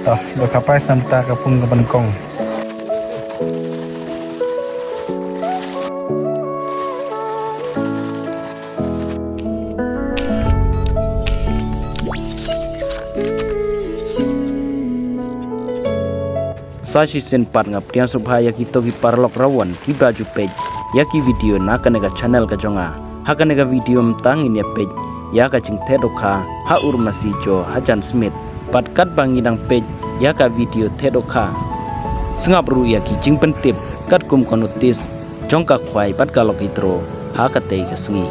Toh, berkapai samta kapung ke Bengkong. Sashi sen pat ngap tiang subha yaki togi parlok rawan ki baju page yaki video na kanega channel ka jonga ha kanega video mtangin ya page ya ka ching tedoka ha urmasi jo hajan smith pat kat bangidang page ya ka video tedoka sengap ru yaki ching pentip kat kum konotis jongka khwai pat kalok itro ha ka tei ka sengi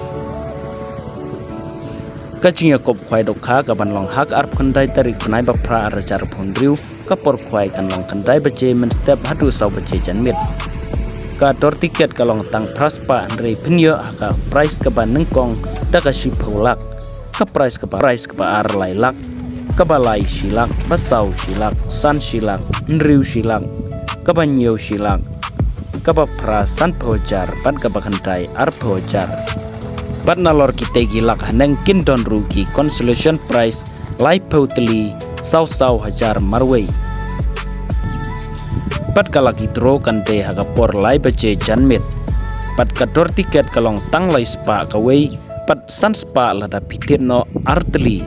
kaching ya kop khwai dokha ka banlong hak arp khandai tarik pnai bapra arajar phondriu kapor khwai kan long kandai baje men step hadu sau baje janmit ka dor tiket kalong tang praspa andre penyo ka price ka ban nengkong daga shi pholak ka price ka ar lai lak ka balai shilak basau shilak san shilak nriu shilak ka banyo shilak ka ba pra san phojar ban ka bakandai ar phojar bat nalor kite gilak haneng kin don rugi consolation prize lai potli sau hajar marwei pat kalak itro kante haga por lai bace janmit pat kador tiket kalong tang lai spa kawei pat san spa lada pitir no artli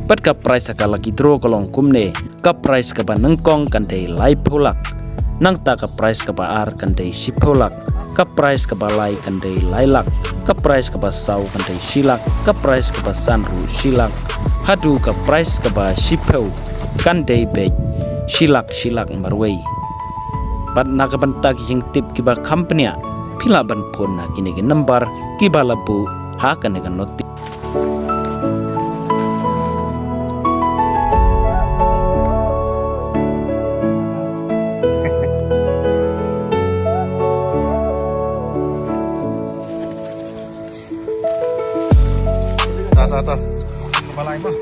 pat ka price kalak itro kalong kumne ka price ka banengkong kante lai pholak nang ta ka price ka ba ar kante sipolak ka price ka balai kante lailak ka price ka ba sau kante silak ka price ka ba sanru silak hadu ka price ka ba sipau kante be silak marwei pat nakabantak yang tip kiba company pila ban phone na kini ke number kiba labu ha kan dengan noti Toh. Balai mah.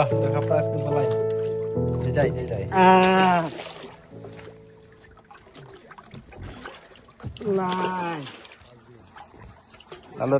Dekat price pun balai. Jajai. Lai. Lalu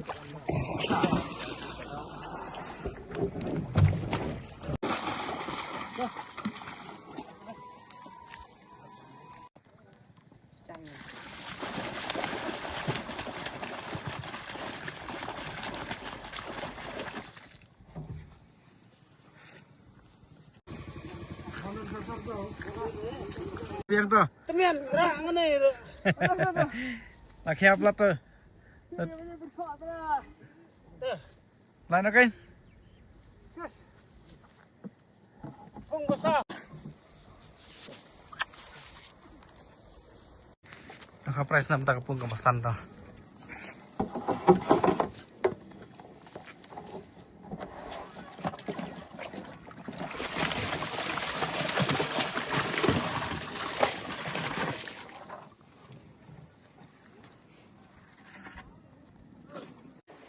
biang tu. Temian gerak mana itu? Nak siap lah tu. Lain okey. Kong besar. Nak price nak tak pun kemasan tu.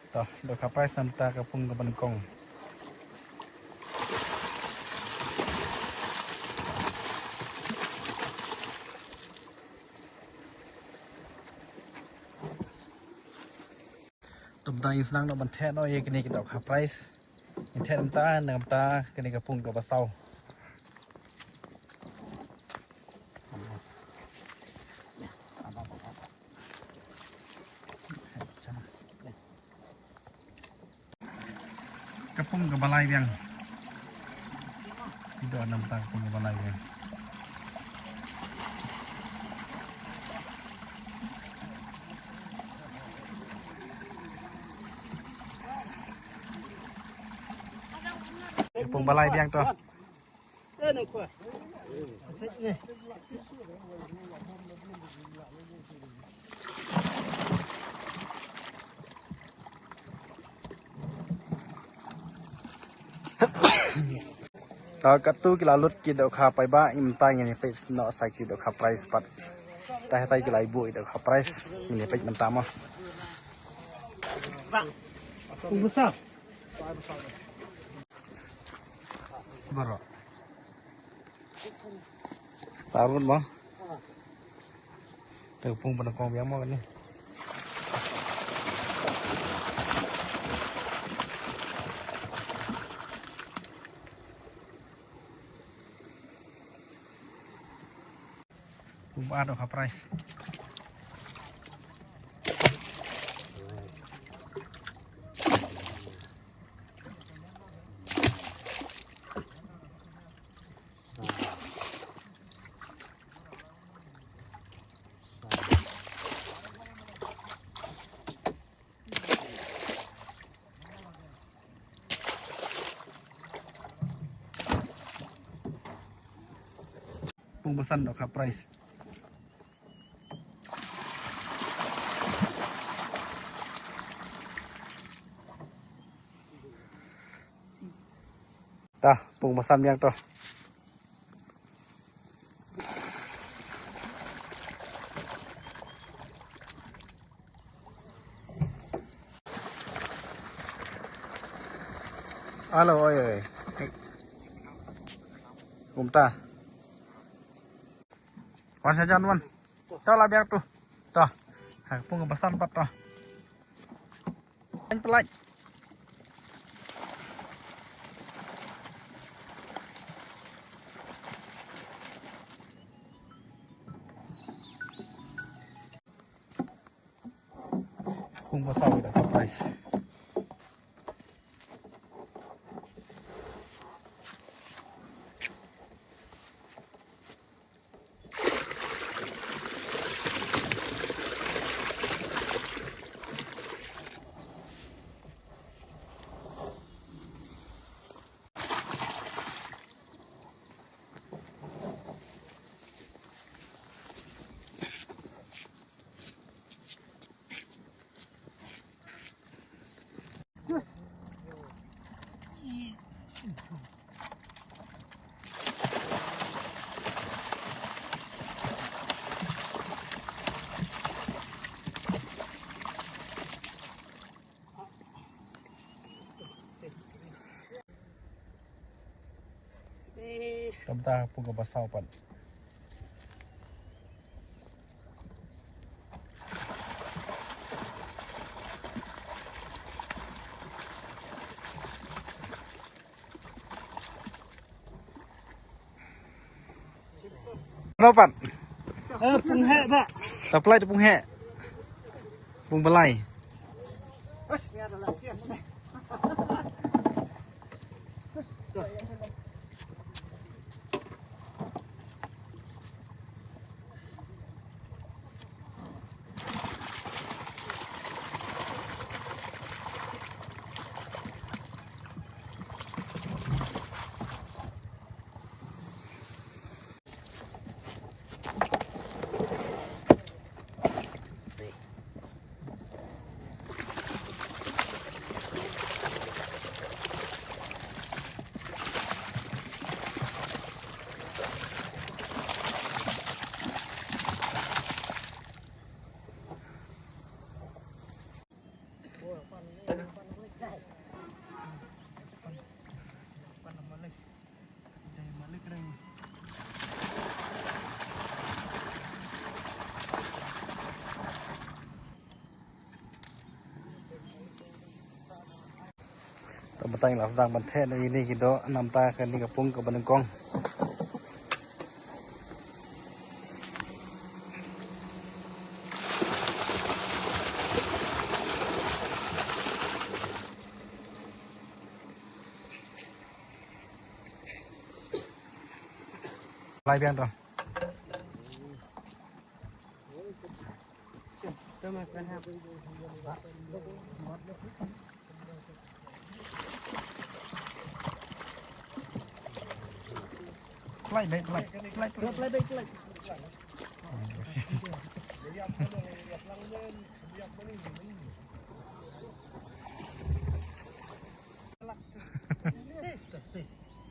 Toh, berkapai samta kapung ke Bengkong. Tumta tang isnang no ban the no ye kini kita ka price in the nam ta kini ka pung ka basau ka pung ka balai biang itu nam ta pung ka balai biang pung balai biang to Ini kuah. Ini. katu kilalut kita kha pai ba im ta ngene pe no sai kita kha price pat ta tai kilai bu itu kha price ini pe mentam ah Pung besar. baro tarun mo tepung penekong biang mo ni ada kah price pembesan dok kah price tah pembesan yang toh halo oi ta wan saja wan tao lah biar tuh toh pung pembesan pat toh anh pelaj pung pasau udah ke price Tentang pung pasau pat Kenapa? Pung hek pak. Supply pung hek. Pung belai. Ini adalah siap nih. Tentang lah sedang bantet ini kita nampak kan ni kapung ke Bandung. Lai biang tu. Lai.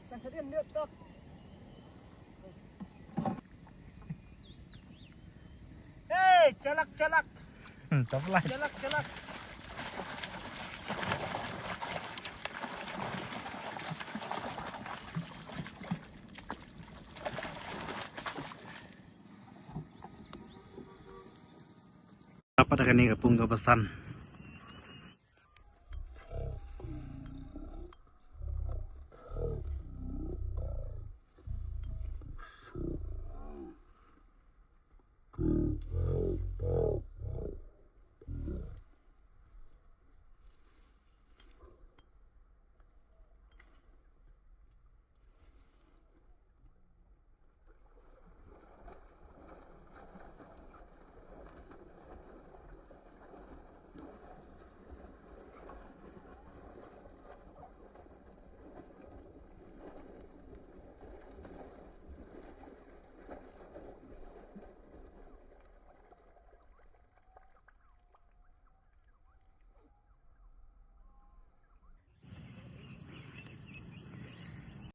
Kan sedih dia tak. Hei, calak. Tak lai. Calak. Apa dah ni kapung ke pesan?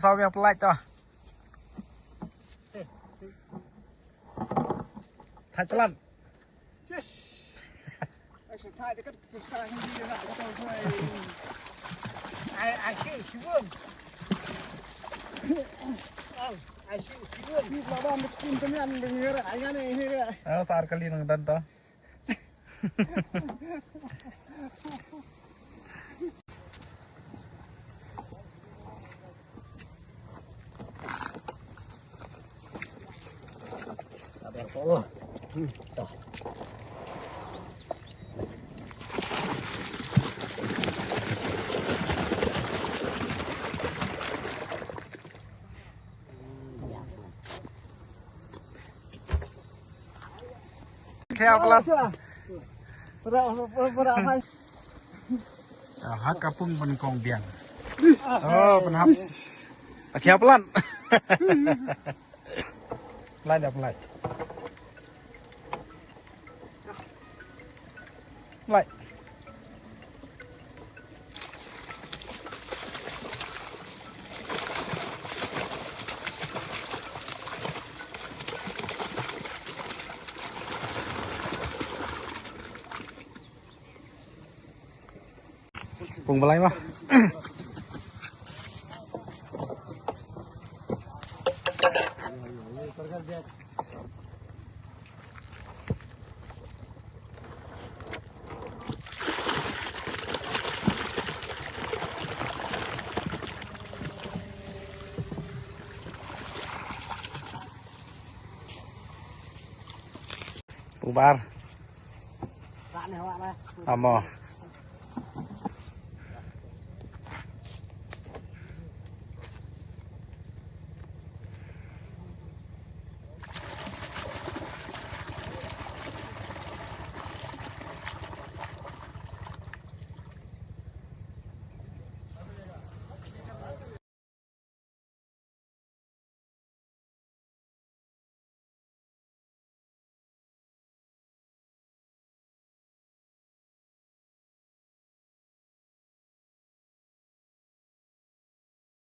Sao yang pelaj tu? Thay pelan. Yes. Saya try dekat sekarang ini dia nak tahu saya. I see siwon. I see siwon. Ni lawan bikin teman dengar ayah ni. Oh, sar kali nang dan tu. Oh. Kaya pelan. Berapa? Hak kapung Bandung biang. Oh, penhap. Kaya pelan. Pelan dah pelan. Lại. Cùng vào lấy mà. Bubar. Amo.